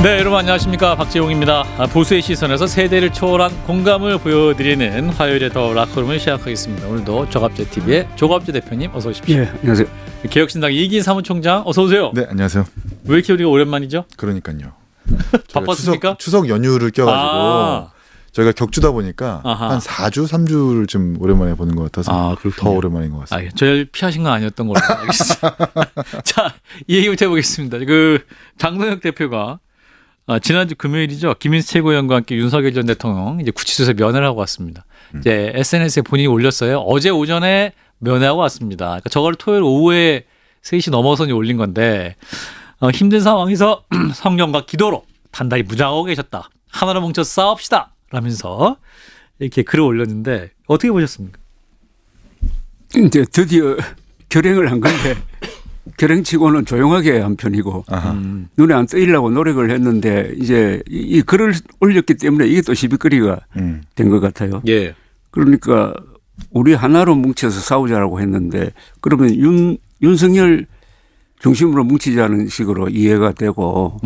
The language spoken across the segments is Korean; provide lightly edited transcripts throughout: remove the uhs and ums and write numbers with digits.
네, 여러분 안녕하십니까, 박재용입니다. 보수의 시선에서 세대를 초월한 공감을 보여드리는 화요일에 더 라커룸을 시작하겠습니다. 오늘도 조갑제TV의 조갑제 대표님 어서 오십시오. 네, 안녕하세요. 개혁신당 이기인 사무총장 어서 오세요. 네, 안녕하세요. 왜 이렇게 우리가 오랜만이죠? 그러니까요. 바빴습니까? 추석 연휴를 껴가지고 저희가 격주다 보니까 한 4주, 3주를 좀 오랜만에 보는 것 같아서 더 오랜만인 것 같습니다. 저를 피하신 건 아니었던 걸로 알겠습니다. 자, 이 얘기부터 해보겠습니다. 장동혁 대표가 지난주 금요일이죠. 김인수 최고위원과 함께 윤석열 전 대통령 이제 구치소에서 면회를 하고 왔습니다. 이제 SNS에 본인이 올렸어요. 어제 오전에 면회하고 왔습니다. 그러니까 저걸 토요일 오후에 3시 넘어서니 올린 건데 힘든 상황에서 성령과 기도로 단단히 무장하고 계셨다. 하나로 뭉쳐 싸웁시다. 라면서 이렇게 글을 올렸는데 어떻게 보셨습니까? 이제 드디어 결행을 한 건데 결행치고는 조용하게 한 편이고 눈에 안 뜨이려고 노력을 했는데 이제 이 글을 올렸기 때문에 이게 또 시비거리가 된 것 같아요. 예. 그러니까 우리 하나로 뭉쳐서 싸우자라고 했는데 그러면 윤석열 중심으로 뭉치자는 식으로 이해가 되고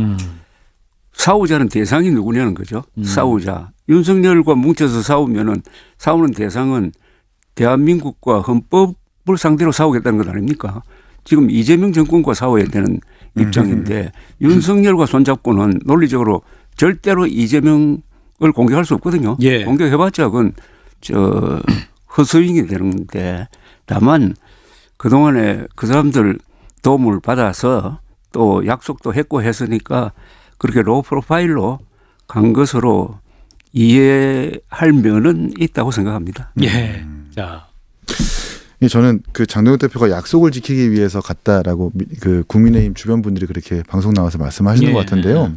싸우자는 대상이 누구냐는 거죠. 싸우자. 윤석열과 뭉쳐서 싸우면은 싸우는 대상은 대한민국과 헌법을 상대로 싸우겠다는 것 아닙니까? 지금 이재명 정권과 싸워야 되는 입장인데 윤석열과 손잡고는 논리적으로 절대로 이재명을 공격할 수 없거든요. 예. 공격해봤자 그건 헛스윙이 되는데 다만 그동안에 그 사람들 도움을 받아서 또 약속도 했고 했으니까 그렇게 로우 프로파일로 간 것으로 이해할 면은 있다고 생각합니다. 예. 자. 저는 그 장동혁 대표가 약속을 지키기 위해서 갔다라고 그 국민의힘 주변 분들이 그렇게 방송 나와서 말씀하시는 것 같은데요.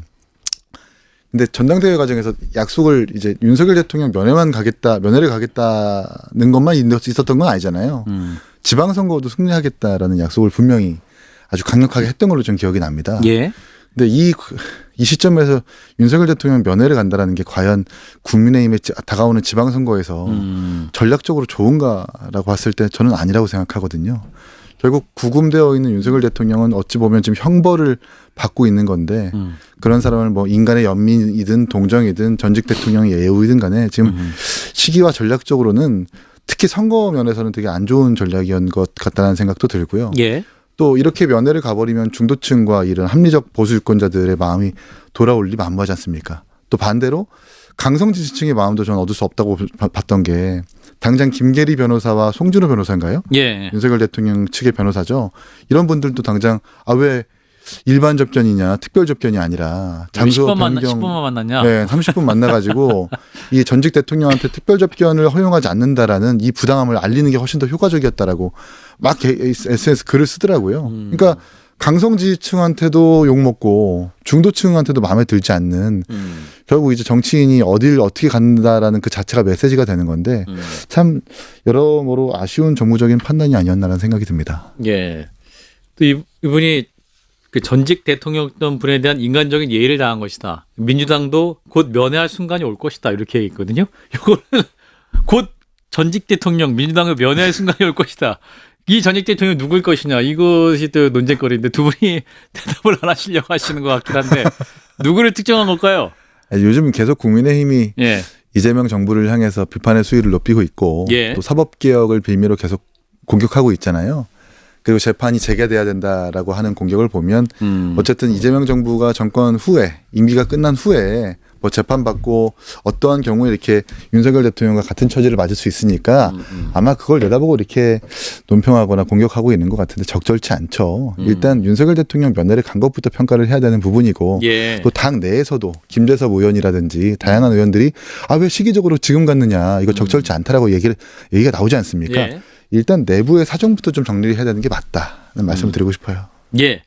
근데 전당대회 과정에서 약속을 이제 윤석열 대통령 면회를 가겠다는 것만 있었던 건 아니잖아요. 지방선거도 승리하겠다라는 약속을 분명히 아주 강력하게 했던 걸로 좀 기억이 납니다. 예. 근데 이 시점에서 윤석열 대통령 면회를 간다라는 게 과연 국민의힘에 다가오는 지방선거에서 전략적으로 좋은가라고 봤을 때 저는 아니라고 생각하거든요. 결국 구금되어 있는 윤석열 대통령은 어찌 보면 지금 형벌을 받고 있는 건데 그런 사람을 뭐 인간의 연민이든 동정이든 전직 대통령의 예우이든 간에 지금 시기와 전략적으로는 특히 선거 면에서는 되게 안 좋은 전략이었던 것 같다는 생각도 들고요. 예. 또 이렇게 면회를 가버리면 중도층과 이런 합리적 보수 유권자들의 마음이 돌아올 리 만무하지 않습니까? 또 반대로 강성 지지층의 마음도 저는 얻을 수 없다고 봤던 게 당장 김계리 변호사와 송준호 변호사인가요? 예. 윤석열 대통령 측의 변호사죠. 이런 분들도 당장 왜 일반 접견이냐 특별 접견이 아니라 장소 변경 10분만 만났냐? 네, 30분 만나가지고 이 전직 대통령한테 특별 접견을 허용하지 않는다라는 이 부당함을 알리는 게 훨씬 더 효과적이었다라고 막 SNS 글을 쓰더라고요. 그러니까 강성 지지층한테도 욕먹고 중도층한테도 마음에 들지 않는 결국 이제 정치인이 어딜 어떻게 간다라는 그 자체가 메시지가 되는 건데 참 여러모로 아쉬운 정무적인 판단이 아니었나라는 생각이 듭니다. 예. 또 이분이 그 전직 대통령이었던 분에 대한 인간적인 예의를 다한 것이다. 민주당도 곧 면회할 순간이 올 것이다. 이렇게 얘기했거든요. 이거는 곧 전직 대통령 민주당을 면회할 순간이 올 것이다. 이 전직 대통령이 누굴 것이냐. 이것이 또 논쟁거리인데 두 분이 대답을 안 하시려고 하시는 것 같긴 한데 누구를 특정한 걸까요? 요즘 계속 국민의힘이 예. 이재명 정부를 향해서 비판의 수위를 높이고 있고 예. 또 사법개혁을 빌미로 계속 공격하고 있잖아요. 그리고 재판이 재개돼야 된다라고 하는 공격을 보면 어쨌든 이재명 정부가 정권 후에 임기가 끝난 후에 뭐 재판받고 어떠한 경우에 이렇게 윤석열 대통령과 같은 처지를 맞을 수 있으니까 아마 그걸 내다보고 이렇게 논평하거나 공격하고 있는 것 같은데 적절치 않죠. 일단 윤석열 대통령 면회를 간 것부터 평가를 해야 되는 부분이고 예. 또 당 내에서도 김재섭 의원이라든지 다양한 의원들이 왜 시기적으로 지금 갔느냐 이거 적절치 않다라고 얘기가 나오지 않습니까? 예. 일단 내부의 사정부터 좀 정리를 해야 되는 게 맞다는 말씀을 드리고 싶어요. 예.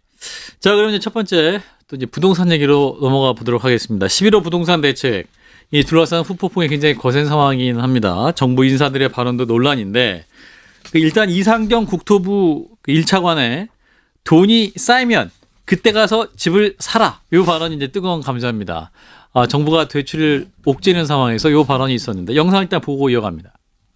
자, 그럼 이제 첫 번째 또 이제 부동산 얘기로 넘어가 보도록 하겠습니다. 11호 부동산 대책 이 둘러싼 후폭풍이 굉장히 거센 상황이긴 합니다. 정부 인사들의 발언도 논란인데 일단 이상경 국토부 1차관에 돈이 쌓이면 그때 가서 집을 사라. 이 발언이 이제 뜨거운 감자입니다. 정부가 대출을 옥죄는 상황에서 이 발언이 있었는데 영상 일단 보고 이어갑니다.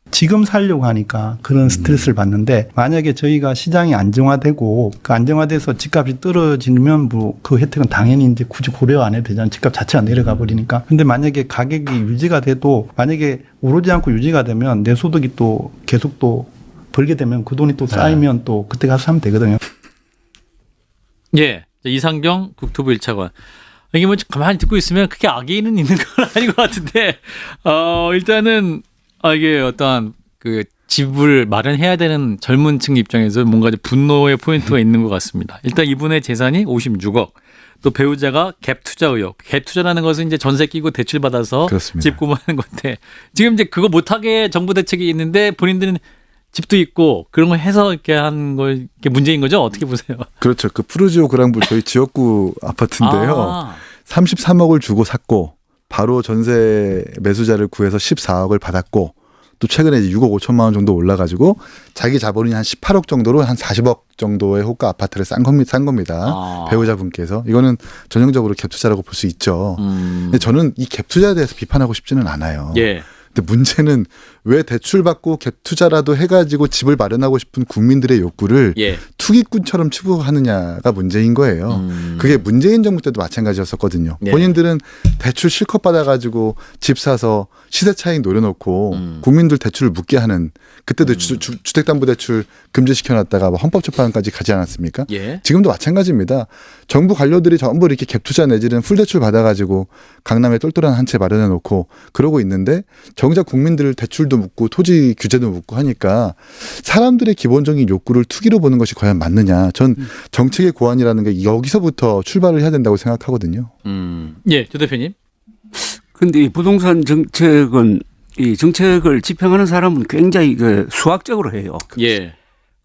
지금 살려고 하니까 그런 스트레스를 받는데 만약에 저희가 시장이 안정화되고 그 안정화돼서 집값이 떨어지면 뭐 그 혜택은 당연히 이제 굳이 고려 안 해도 되잖아요. 집값 자체가 내려가 버리니까. 근데 만약에 가격이 유지가 돼도 만약에 오르지 않고 유지가 되면 내 소득이 또 계속 또 벌게 되면 그 돈이 또 쌓이면 또 그때 가서 사면 되거든요. 예. 이상경 국토부 1차관. 이게 뭐 가만히 듣고 있으면 크게 악의는 있는 건 아닌 것 같은데, 일단은, 이게 어떠한 그 집을 마련해야 되는 젊은 층 입장에서 뭔가 이제 분노의 포인트가 있는 것 같습니다. 일단 이분의 재산이 56억. 또 배우자가 갭 투자 의혹. 갭 투자라는 것은 이제 전세 끼고 대출 받아서 그렇습니다. 집 구매하는 건데, 지금 이제 그거 못하게 정부 대책이 있는데 본인들은 집도 있고 그런 거 해서 이렇게 한 거 이게 문제인 거죠? 어떻게 보세요? 그렇죠. 그 푸르지오 그랑블 저희 지역구 아파트인데요. 33억을 주고 샀고 바로 전세 매수자를 구해서 14억을 받았고 또 최근에 이제 6억 5천만 원 정도 올라가지고 자기 자본이 한 18억 정도로 한 40억 정도의 호가 아파트를 산 겁니다. 배우자분께서. 이거는 전형적으로 갭 투자라고 볼 수 있죠. 근데 저는 이 갭 투자에 대해서 비판하고 싶지는 않아요. 예. 근데 문제는 왜 대출받고 갭 투자라도 해가지고 집을 마련하고 싶은 국민들의 욕구를 예. 투기꾼처럼 추구하느냐가 문제인 거예요. 그게 문재인 정부 때도 마찬가지였었거든요. 네. 본인들은 대출 실컷 받아가지고 집 사서 시세 차익 노려놓고 국민들 대출을 묻게 하는 그때도 주택담보대출 금지시켜놨다가 헌법재판까지 가지 않았습니까? 예. 지금도 마찬가지입니다. 정부 관료들이 전부 이렇게 갭 투자 내지는 풀대출 받아가지고 강남에 똘똘한 한 채 마련해놓고 그러고 있는데 정작 국민들 대출도 묻고 토지 규제도 묻고 하니까 사람들의 기본적인 욕구를 투기로 보는 것이 과연 맞느냐. 전 정책의 고안이라는 게 여기서부터 출발을 해야 된다고 생각하거든요. 예, 조 대표님. 근데 이 부동산 정책은 이 정책을 집행하는 사람은 굉장히 그 수학적으로 해요. 예.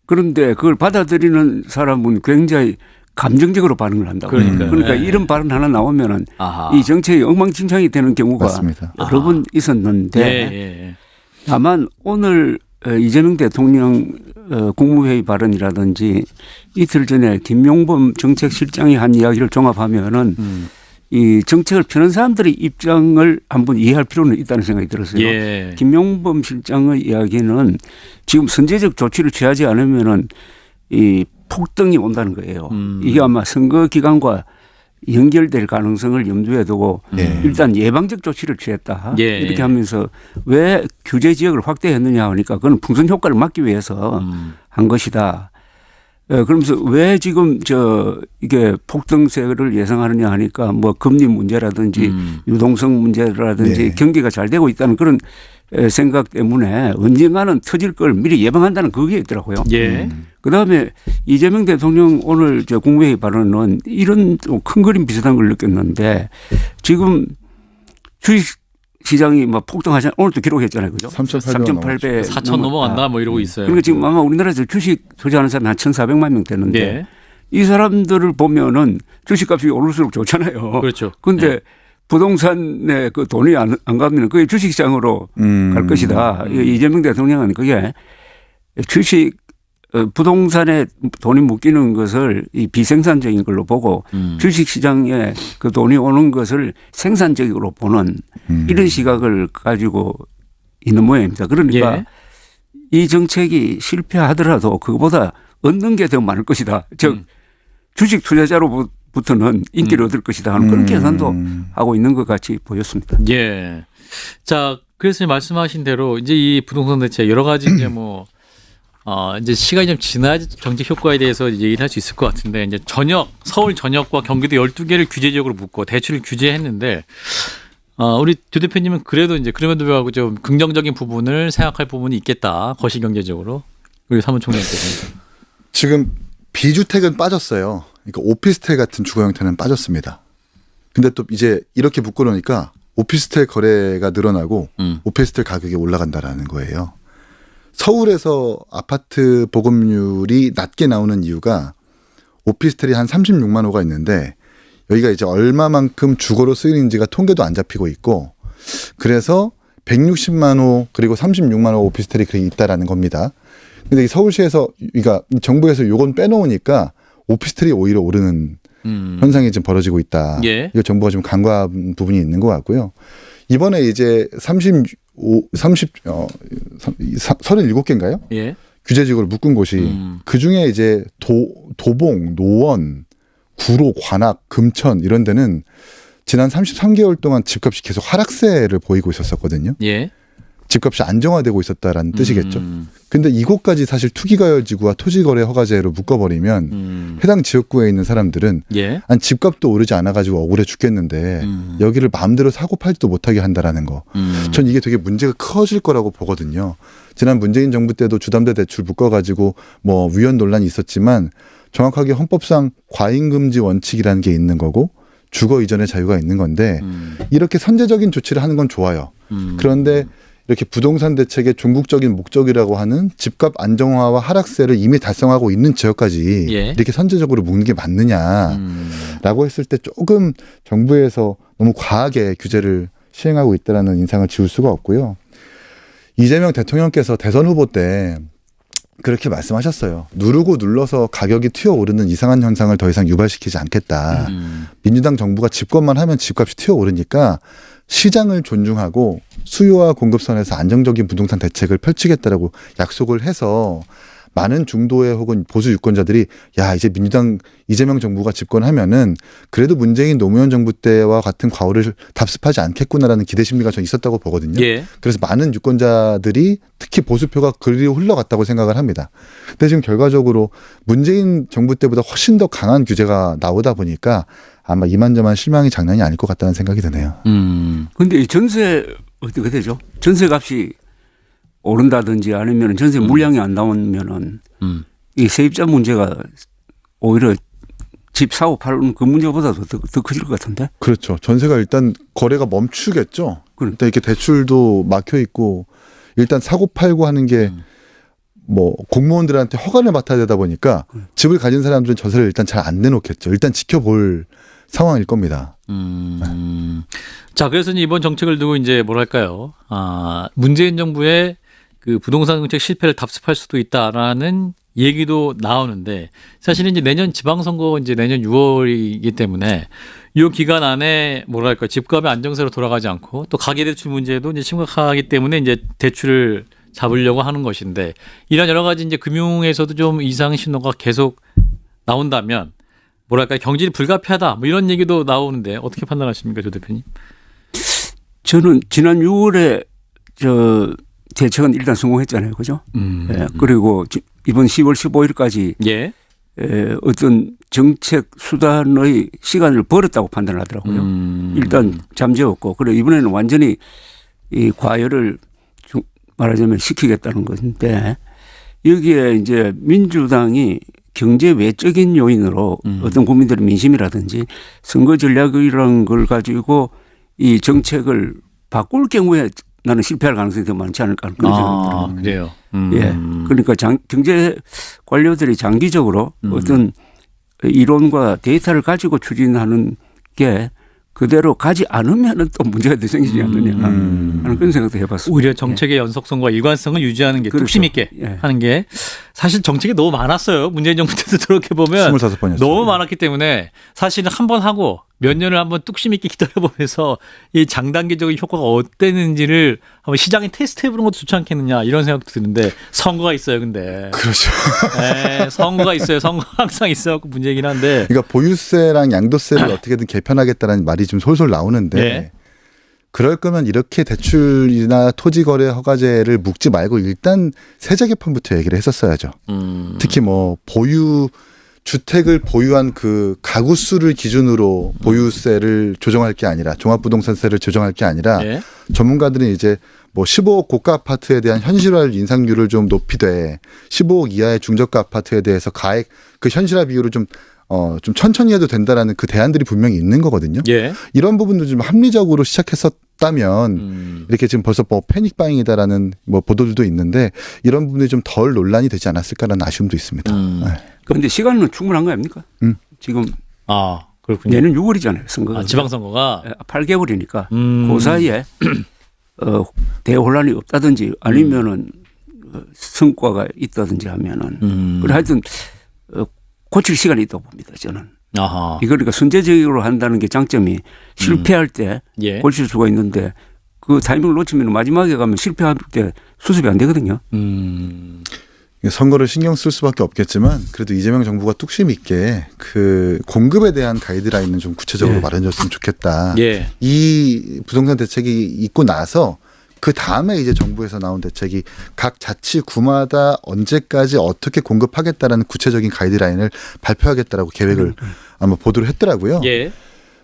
그런데 그걸 받아들이는 사람은 굉장히 감정적으로 반응을 한다고. 그러니까요. 그러니까 예. 이런 발언 하나 나오면은 아하. 이 정책이 엉망진창이 되는 경우가 맞습니다. 여러 번 있었는데 예. 다만 오늘 이재명 대통령 국무회의 발언이라든지 이틀 전에 김용범 정책실장이 한 이야기를 종합하면은 이 정책을 펴는 사람들의 입장을 한번 이해할 필요는 있다는 생각이 들었어요. 예. 김용범 실장의 이야기는 지금 선제적 조치를 취하지 않으면은 이 폭등이 온다는 거예요. 이게 아마 선거 기간과 연결될 가능성을 염두에 두고 일단 예방적 조치를 취했다. 예. 이렇게 하면서 왜 규제 지역을 확대했느냐 하니까 그건 풍선 효과를 막기 위해서 한 것이다. 그러면서 왜 지금 이게 폭등세를 예상하느냐 하니까 뭐 금리 문제라든지 유동성 문제라든지 네. 경기가 잘 되고 있다는 그런 생각 때문에 언젠가는 터질 걸 미리 예방한다는 그게 있더라고요. 예. 그다음에 이재명 대통령 오늘 국무회의 발언은 이런 큰 그림 비슷한 걸 느꼈는데 지금 주식 시장이 막 폭등하잖아요. 오늘도 기록했잖아요. 그죠? 3,800 4천 넘어간다 뭐 이러고 있어요. 그러니까 지금 아마 우리나라에서 주식 투자하는 사람이 한 1,400만 명 되는데 예. 이 사람들을 보면은 주식값이 오를수록 좋잖아요. 그렇죠. 그런데 예. 부동산에 그 돈이 안 가면 그게 주식시장으로 갈 것이다. 이재명 대통령은 그게 주식 부동산에 돈이 묶이는 것을 이 비생산적인 걸로 보고 주식시장에 그 돈이 오는 것을 생산적으로 보는 이런 시각을 가지고 있는 모양입니다. 그러니까 예. 이 정책이 실패하더라도 그거보다 얻는 게 더 많을 것이다. 즉 주식 투자자로부터는 인기를 얻을 것이다 하는 그런 계산도 하고 있는 것 같이 보였습니다. 예. 자, 그래서 말씀하신 대로 이제 이 부동산 대책 여러 가지 이제 뭐 이제 시간이 좀 지나야지 정책 효과에 대해서 얘기를 할 수 있을 것 같은데 이제 서울 전역과 경기도 12개를 규제 지역으로 묶고 대출을 규제했는데 우리 조 대표님은 그래도 이제 그럼에도 불구하고 좀 긍정적인 부분을 생각할 부분이 있겠다. 거시경제적으로. 우리 사무총장님께서. 지금 비주택은 빠졌어요. 그러니까 오피스텔 같은 주거 형태는 빠졌습니다. 근데 또 이제 이렇게 묶어놓으니까 오피스텔 거래가 늘어나고 오피스텔 가격이 올라간다라는 거예요. 서울에서 아파트 보급률이 낮게 나오는 이유가 오피스텔이 한 36만 호가 있는데 여기가 이제 얼마만큼 주거로 쓰이는지가 통계도 안 잡히고 있고 그래서 160만 호 그리고 36만 호 오피스텔이 그렇게 있다라는 겁니다. 근데 이 서울시에서 그러니까 정부에서 요건 빼놓으니까 오피스텔이 오히려 오르는 현상이 지금 벌어지고 있다. 예. 이거 정부가 좀 간과한 부분이 있는 것 같고요. 이번에 이제 35 37개인가요? 예. 규제지구를 묶은 곳이 그 중에 이제 도봉, 노원, 구로, 관악, 금천 이런 데는 지난 33개월 동안 집값이 계속 하락세를 보이고 있었거든요. 예. 집값이 안정화되고 있었다라는 뜻이겠죠. 근데 이곳까지 사실 투기과열지구와 토지거래 허가제로 묶어버리면 해당 지역구에 있는 사람들은 예. 아니 집값도 오르지 않아가지고 억울해 죽겠는데 여기를 마음대로 사고 팔지도 못하게 한다라는 거. 전 이게 되게 문제가 커질 거라고 보거든요. 지난 문재인 정부 때도 주담대 대출 묶어가지고 뭐 위헌 논란이 있었지만 정확하게 헌법상 과잉금지 원칙이라는 게 있는 거고 주거 이전의 자유가 있는 건데 이렇게 선제적인 조치를 하는 건 좋아요. 그런데 이렇게 부동산 대책의 종국적인 목적이라고 하는 집값 안정화와 하락세를 이미 달성하고 있는 지역까지 예. 이렇게 선제적으로 묶는 게 맞느냐라고 했을 때 조금 정부에서 너무 과하게 규제를 시행하고 있다는 인상을 지울 수가 없고요. 이재명 대통령께서 대선 후보 때 그렇게 말씀하셨어요. 누르고 눌러서 가격이 튀어오르는 이상한 현상을 더 이상 유발시키지 않겠다. 민주당 정부가 집권만 하면 집값이 튀어오르니까 시장을 존중하고 수요와 공급선에서 안정적인 부동산 대책을 펼치겠다라고 약속을 해서 많은 중도의 혹은 보수 유권자들이 야 이제 민주당 이재명 정부가 집권하면은 그래도 문재인 노무현 정부 때와 같은 과오를 답습하지 않겠구나라는 기대 심리가 전 있었다고 보거든요. 예. 그래서 많은 유권자들이 특히 보수표가 그리로 흘러갔다고 생각을 합니다. 근데 지금 결과적으로 문재인 정부 때보다 훨씬 더 강한 규제가 나오다 보니까 아마 이만저만 실망이 장난이 아닐 것 같다는 생각이 드네요. 근데 이 전세 어떻게 되죠? 전세 값이 오른다든지 아니면 전세 물량이 안 나오면은 이 세입자 문제가 오히려 집 사고 파는 그 문제보다도 더 커질 것 같은데? 그렇죠. 전세가 일단 거래가 멈추겠죠. 일단 이렇게 대출도 막혀 있고 일단 사고 팔고 하는 게 뭐 공무원들한테 허가를 맡아야 되다 보니까 집을 가진 사람들은 전세를 일단 잘 안 내놓겠죠. 일단 지켜볼 상황일 겁니다. 자, 그래서 이제 이번 정책을 두고 이제 뭐랄까요? 문재인 정부의 그 부동산 정책 실패를 답습할 수도 있다라는 얘기도 나오는데 사실은 이제 내년 지방선거 이제 내년 6월이기 때문에 이 기간 안에 뭐랄까 집값의 안정세로 돌아가지 않고 또 가계대출 문제도 이제 심각하기 때문에 이제 대출을 잡으려고 하는 것인데 이런 여러 가지 이제 금융에서도 좀 이상 신호가 계속 나온다면 뭐랄까 경질이 불가피하다 뭐 이런 얘기도 나오는데 어떻게 판단하십니까, 조 대표님? 저는 지난 6월에 저 대책은 일단 성공했잖아요, 그죠? 예, 그리고 이번 10월 15일까지 예. 어떤 정책 수단의 시간을 벌었다고 판단을 하더라고요. 일단 잠재웠고, 그리고 이번에는 완전히 이 과열을 말하자면 시키겠다는 건데 여기에 이제 민주당이 경제 외적인 요인으로 어떤 국민들의 민심이라든지 선거 전략이라는 걸 가지고 이 정책을 바꿀 경우에 나는 실패할 가능성이 더 많지 않을까 그런 생각이 들어요. 그래요. 예. 그러니까 경제 관료들이 장기적으로 어떤 이론과 데이터를 가지고 추진하는 게 그대로 가지 않으면 또 문제가 더 생기지 않느냐 하는 그런 생각도 해봤습니다. 오히려 정책의 연속성과 일관성을 유지하는 게 그렇죠. 뚝심 있게 예. 하는 게 사실 정책이 너무 많았어요. 문재인 정부 때도 그렇게 보면 25번이었어요. 너무 많았기 때문에 사실은 한 번 하고 몇 년을 한번 뚝심 있게 기다려보면서 이 장단기적인 효과가 어땠는지를 한번 시장에 테스트해보는 것도 좋지 않겠느냐 이런 생각도 드는데 선거가 있어요. 근데 그렇죠. 네, 선거가 있어요. 선거 항상 있어요. 문제이긴 한데 그러니까 보유세랑 양도세를 어떻게든 개편하겠다는 말이 좀 솔솔 나오는데 네. 그럴 거면 이렇게 대출이나 토지거래 허가제를 묶지 말고 일단 세제 개편부터 얘기를 했었어야죠. 특히 뭐 주택을 보유한 그 가구 수를 기준으로 보유세를 조정할 게 아니라 종합부동산세를 조정할 게 아니라 네. 전문가들은 이제 뭐 15억 고가 아파트에 대한 현실화 인상률을 좀 높이되 15억 이하의 중저가 아파트에 대해서 가액 그 현실화 비율을 좀 천천히 해도 된다라는 그 대안들이 분명히 있는 거거든요. 예. 이런 부분도 좀 합리적으로 시작했었다면 이렇게 지금 벌써 뭐 패닉바잉이다라는 뭐 보도들도 있는데 이런 부분이 좀 덜 논란이 되지 않았을까라는 아쉬움도 있습니다. 네. 그런데 시간은 충분한 거 아닙니까? 지금 그렇군요. 내년 6월이잖아요. 선거가. 지방선거가 8개월이니까 그 사이에 대혼란이 없다든지 아니면은 성과가 있다든지 하면은 그래 하여튼 고칠 시간이 있다고 봅니다. 저는. 아하. 이거 그러니까 선제적으로 한다는 게 장점이 실패할 때 예. 고칠 수가 있는데 그 타이밍을 놓치면 마지막에 가면 실패할 때 수습이 안 되거든요. 선거를 신경 쓸 수밖에 없겠지만 그래도 이재명 정부가 뚝심 있게 그 공급에 대한 가이드라인은 좀 구체적으로 예. 마련해줬으면 좋겠다. 예. 이 부동산 대책이 있고 나서 그 다음에 이제 정부에서 나온 대책이 각 자치구마다 언제까지 어떻게 공급하겠다라는 구체적인 가이드라인을 발표하겠다라고 계획을 아마 보도를 했더라고요. 예.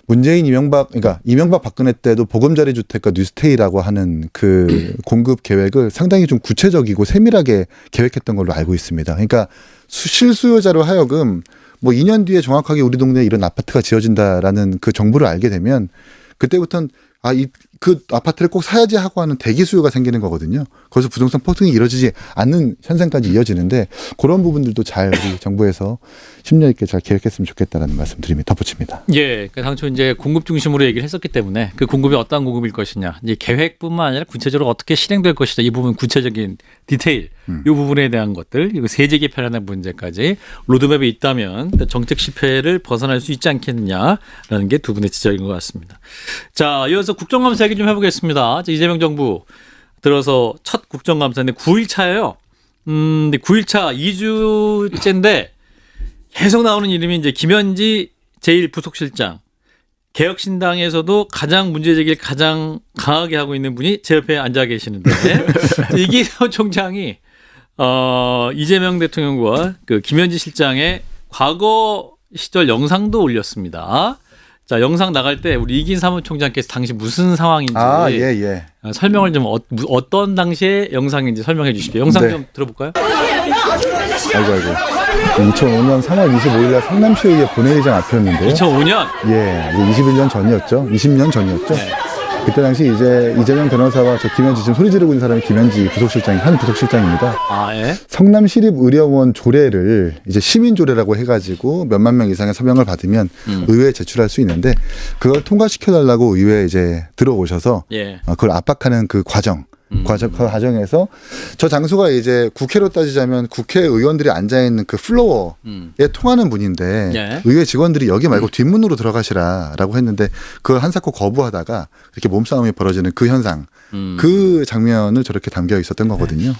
문재인 그러니까 이명박 박근혜 때도 보금자리 주택과 뉴스테이라고 하는 그 공급 계획을 상당히 좀 구체적이고 세밀하게 계획했던 걸로 알고 있습니다. 그러니까 실수요자로 하여금 뭐 2년 뒤에 정확하게 우리 동네에 이런 아파트가 지어진다라는 그 정보를 알게 되면 그때부터는 그 아파트를 꼭 사야지 하고 하는 대기 수요가 생기는 거거든요. 거기서 부동산 폭등이 이뤄지지 않는 현상까지 이어지는데 그런 부분들도 잘 우리 정부에서 심려 있게 잘 계획했으면 좋겠다라는 말씀드림이 덧붙입니다. 예, 그 당초 이제 공급 중심으로 얘기를 했었기 때문에 그 공급이 어떠한 공급일 것이냐, 이제 계획뿐만 아니라 구체적으로 어떻게 실행될 것이다, 이 부분 구체적인 디테일, 이 부분에 대한 것들, 이거 세제 개편하는 문제까지 로드맵이 있다면 정책 실패를 벗어날 수 있지 않겠느냐라는 게 두 분의 지적인 것 같습니다. 자, 이어서 국정감사 얘기 좀 해보겠습니다. 이재명 정부 들어서 첫 국정감사인데 9일차예요. 근데 9일차 2주째인데 계속 나오는 이름이 이제 김현지 제1부속실장. 개혁신당에서도 가장 문제제기를 가장 강하게 하고 있는 분이 제 옆에 앉아 계시는데 이기호 총장이 이재명 대통령과 그 김현지 실장의 과거 시절 영상도 올렸습니다. 자, 영상 나갈 때 우리 이긴 사무총장께서 당시 무슨 상황인지 예. 설명을 좀 어떤 당시의 영상인지 설명해 주십시오. 영상 네. 좀 들어볼까요? 아이고. 2005년 3월 25일 날 성남시의회 본회의장 앞이었는데요. 2005년. 예, 이제 21년 전이었죠. 20년 전이었죠. 네. 그때 당시 이제 이재명 변호사와 저 김현지 지금 소리 지르고 있는 사람이 김현지 한 부속실장입니다. 아, 예. 성남시립의료원 조례를 이제 시민조례라고 해가지고 몇만 명 이상의 서명을 받으면 의회에 제출할 수 있는데 그걸 통과시켜달라고 의회에 이제 들어오셔서 예. 그걸 압박하는 그 과정. 그 과정에서 저 장소가 이제 국회로 따지자면 국회의원들이 앉아있는 그 플로어에 통하는 분인데 예. 의회 직원들이 여기 말고 뒷문으로 들어가시라라고 했는데 그걸 한사코 거부하다가 이렇게 몸싸움이 벌어지는 그 현상 그 장면을 저렇게 담겨 있었던 거거든요.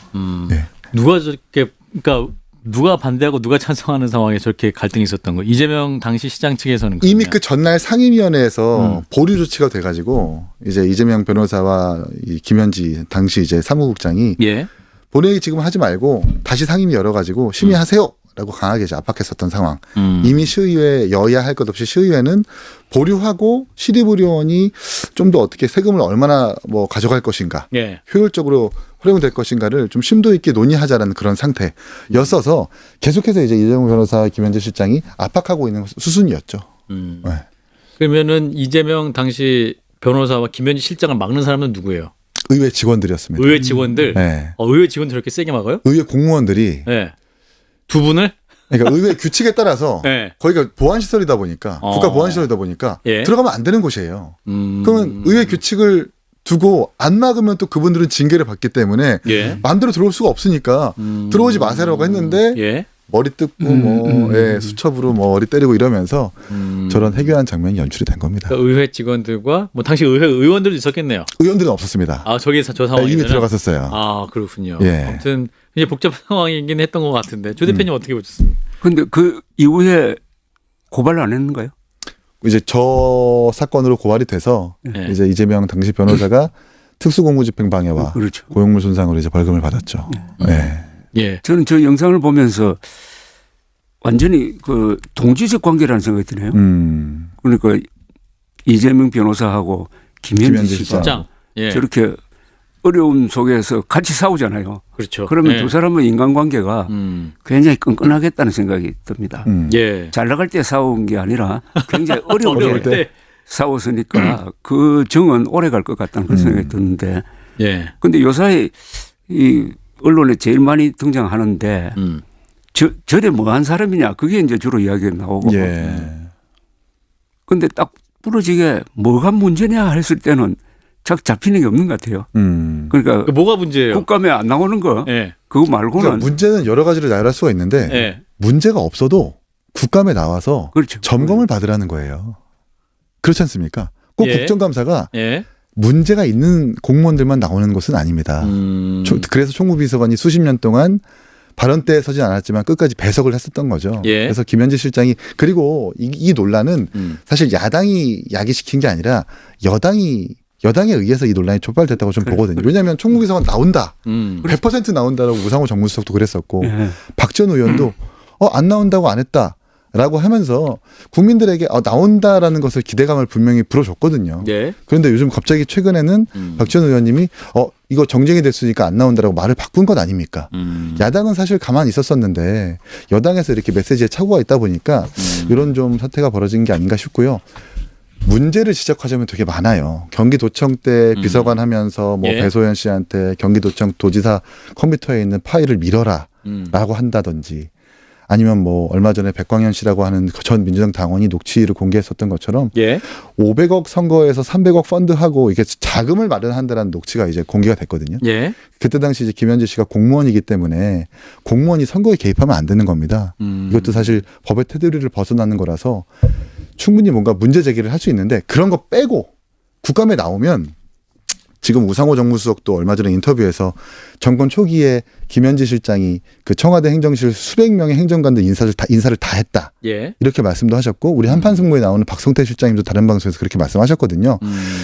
네. 누가 저렇게, 그러니까 누가 반대하고 누가 찬성하는 상황에 저렇게 갈등이 있었던 거. 이재명 당시 시장 측에서는 이미 그러면. 그 전날 상임위원회에서 보류 조치가 돼가지고 이제 이재명 변호사와 이 김현지 당시 이제 사무국장이 예. 본회의 지금 하지 말고 다시 상임위 열어가지고 심의하세요. 라고 강하게 이제 압박했었던 상황. 이미 시의회 여야 할 것 없이 시의회는 보류하고 시립의료원이 좀 더 어떻게 세금을 얼마나 뭐 가져갈 것인가, 예. 효율적으로 활용될 것인가를 좀 심도 있게 논의하자라는 그런 상태였어서 계속해서 이제 이재명 변호사, 김현지 실장이 압박하고 있는 수순이었죠. 네. 그러면은 이재명 당시 변호사와 김현지 실장을 막는 사람은 누구예요? 의회 직원들이었습니다. 의회 직원들. 네. 의회 직원들 이렇게 세게 막아요? 의회 공무원들이 네. 두 분을? 그러니까 의회 규칙에 따라서 네. 거기가 보안시설이다 보니까 국가 보안시설이다 보니까 예. 들어가면 안 되는 곳이에요. 그러면 의회 규칙을 두고 안 막으면 또 그분들은 징계를 받기 때문에 예. 마음대로 들어올 수가 없으니까 들어오지 마세요라고 했는데 예. 머리 뜯고 예, 수첩으로 뭐 머리 때리고 이러면서 저런 해괴한 장면이 연출이 된 겁니다. 그러니까 의회 직원들과 뭐 당시 의회 의원들도 있었겠네요. 의원들은 없었습니다. 아, 저기 저 네, 상황에 이미 들어갔었어요. 아, 그렇군요. 예. 아무튼 이제 복잡한 상황이긴 했던 것 같은데 조 대표님 어떻게 보셨습니까? 근데 그 이후에 고발을 안 했는가요? 이제 저 사건으로 고발이 돼서 네. 이제 이재명 당시 변호사가 특수공무집행 방해와 그렇죠. 고용물 손상으로 이제 벌금을 받았죠. 네. 예. 저는 저 영상을 보면서 완전히 그 동지적 관계라는 생각이 드네요. 그러니까 이재명 변호사하고 김현지 김현지 실장 실장. 예. 저렇게 어려움 속에서 같이 싸우잖아요. 그렇죠. 그러면 예. 두 사람의 인간관계가 굉장히 끈끈하겠다는 생각이 듭니다. 예. 잘 나갈 때 싸운 게 아니라 굉장히 어려울 어려울 때 때. 싸웠으니까 그 정은 오래 갈 것 같다는 그런 생각이 드는데 예. 근데 요사이 이 언론에 제일 많이 등장하는데 저래 뭐한 사람이냐 그게 이제 주로 이야기가 나오고 예. 근데 딱 부러지게 뭐가 문제냐 했을 때는 잘 잡히는 게 없는 것 같아요. 그러니까 그 뭐가 문제예요? 국감에 안 나오는 거 예. 그거 말고는 그러니까 문제는 여러 가지를 나열할 수가 있는데 예. 문제가 없어도 국감에 나와서 그렇죠. 점검을 받으라는 거예요. 그렇지 않습니까? 꼭 예. 국정감사가 예. 문제가 있는 공무원들만 나오는 것은 아닙니다. 그래서 총무비서관이 수십 년 동안 발언대에 서진 않았지만 끝까지 배석을 했었던 거죠. 예. 그래서 김현지 실장이 그리고 이 논란은 사실 야당이 야기시킨 게 아니라 여당에 의해서 이 논란이 촉발됐다고 좀 보거든요. 왜냐하면 총무비서관 나온다. 100% 나온다라고 우상호 정무수석도 그랬었고 예. 박 전 의원도 안 나온다고 안 했다. 라고 하면서 국민들에게 나온다라는 것을 기대감을 분명히 불어줬거든요. 예. 그런데 요즘 갑자기 최근에는 박 전 의원님이 이거 정쟁이 됐으니까 안 나온다라고 말을 바꾼 것 아닙니까? 야당은 사실 가만히 있었었는데 여당에서 이렇게 메시지에 착오가 있다 보니까 이런 좀 사태가 벌어진 게 아닌가 싶고요. 문제를 지적하자면 되게 많아요. 경기도청 때 비서관 하면서 뭐 예. 배소연 씨한테 경기도청 도지사 컴퓨터에 있는 파일을 밀어라라고 한다든지 아니면 뭐 얼마 전에 백광현 씨라고 하는 전 민주당 당원이 녹취를 공개했었던 것처럼 예. 500억 선거에서 300억 펀드하고 이게 자금을 마련한다라는 녹취가 이제 공개가 됐거든요. 예. 그때 당시 이제 김현지 씨가 공무원이기 때문에 공무원이 선거에 개입하면 안 되는 겁니다. 이것도 사실 법의 테두리를 벗어나는 거라서 충분히 뭔가 문제 제기를 할 수 있는데 그런 거 빼고 국감에 나오면 지금 우상호 정무수석도 얼마 전에 인터뷰에서 정권 초기에 김현지 실장이 그 청와대 행정실 수백 명의 행정관들 인사를 다 했다. 예. 이렇게 말씀도 하셨고 우리 한판승부에 나오는 박성태 실장님도 다른 방송에서 그렇게 말씀하셨거든요.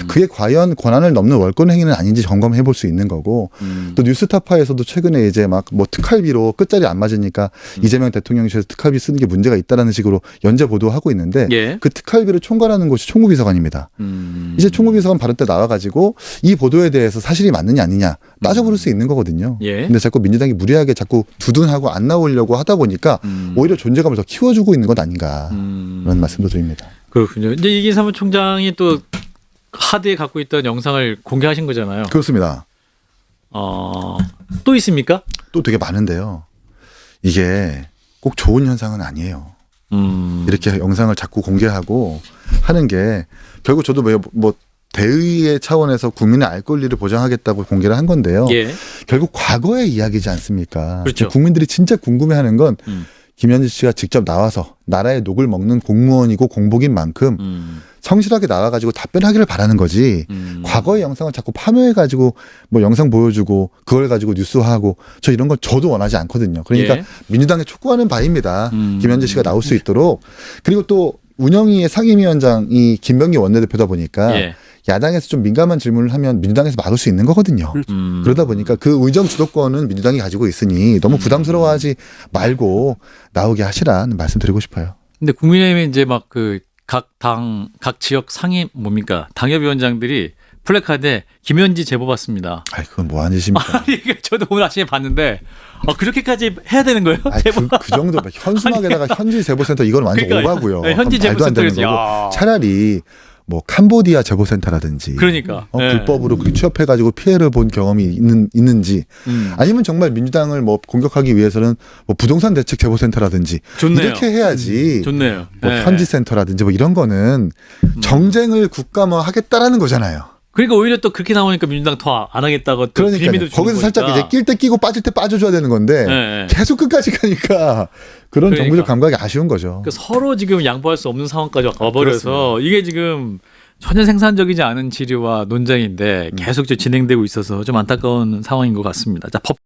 그게 과연 권한을 넘는 월권 행위는 아닌지 점검해 볼 수 있는 거고 또 뉴스타파에서도 최근에 이제 막 뭐 특활비로 끝자리 안 맞으니까 이재명 대통령실에서 특활비 쓰는 게 문제가 있다라는 식으로 연재 보도하고 있는데 예. 그 특활비를 총괄하는 곳이 총무비서관입니다. 이제 총무비서관 발언 때 나와가지고 이 보도에 대해서 사실이 맞느냐 아니냐 따져볼 수 있는 거거든요. 예. 근데 자꾸 민주당이 무리하게 자꾸 두둔하고 안 나오려고 하다 보니까 오히려 존재감을 더 키워주고 있는 것 아닌가 그런 말씀도 드립니다. 그렇군요. 이제 이기 사무총장이 또 하드에 갖고 있던 영상을 공개하신 거잖아요. 그렇습니다. 또 있습니까? 또 되게 많은데요. 이게 꼭 좋은 현상은 아니에요. 이렇게 영상을 자꾸 공개하고 하는 게 결국 저도 뭐 대의의 차원에서 국민의 알 권리를 보장하겠다고 공개를 한 건데요. 예. 결국 과거의 이야기지 않습니까? 그렇죠. 국민들이 진짜 궁금해하는 건 김현지 씨가 직접 나와서 나라의 녹을 먹는 공무원이고 공복인 만큼 성실하게 나와가지고 답변하기를 바라는 거지. 과거의 영상을 자꾸 파묘해가지고 뭐 영상 보여주고 그걸 가지고 뉴스화하고 저 이런 건 저도 원하지 않거든요. 그러니까 예. 민주당에 촉구하는 바입니다. 김현지 씨가 나올 수 있도록. 그리고 또 운영위의 상임위원장이 김병기 원내대표다 보니까 예. 야당에서 좀 민감한 질문을 하면 민주당에서 막을 수 있는 거거든요. 그러다 보니까 그 의정 주도권은 민주당이 가지고 있으니 너무 부담스러워하지 말고 나오게 하시라는 말씀 드리고 싶어요. 근데 국민의힘에 이제 막 그 각 당, 각 지역 상임 뭡니까? 당협위원장들이 플래카드에 김현지 제보 받습니다. 아이, 그건 뭐 하는 짓입니까? 아니, 이게 저도 오늘 아침에 봤는데 그렇게까지 해야 되는 거예요? 아니, 제보. 그 정도 현수막에다가 현지 제보센터 이건 완전 그러니까, 오바고요. 네, 현지 말도 안 되는 제보센터에서, 거고. 야. 차라리 뭐 캄보디아 제보센터라든지 그러니까. 네. 불법으로 그 취업해가지고 피해를 본 경험이 있는지 아니면 정말 민주당을 뭐 공격하기 위해서는 뭐 부동산 대책 제보센터라든지 좋네요. 이렇게 해야지. 좋네요. 뭐 네. 현지센터라든지 뭐 이런 거는 정쟁을 국가화하겠다라는 거잖아요. 그러니까 오히려 또 그렇게 나오니까 민주당 더 안 하겠다고 또 그러니까 빌미도 주는 거기서 살짝 거니까. 이제 낄 때 끼고 빠질 때 빠져줘야 되는 건데 네. 계속 끝까지 가니까 그런 그러니까. 정부적 감각이 아쉬운 거죠. 그러니까 서로 지금 양보할 수 없는 상황까지 와버려서 이게 지금 전혀 생산적이지 않은 질의와 논쟁인데 계속 진행되고 있어서 좀 안타까운 상황인 것 같습니다. 자, 법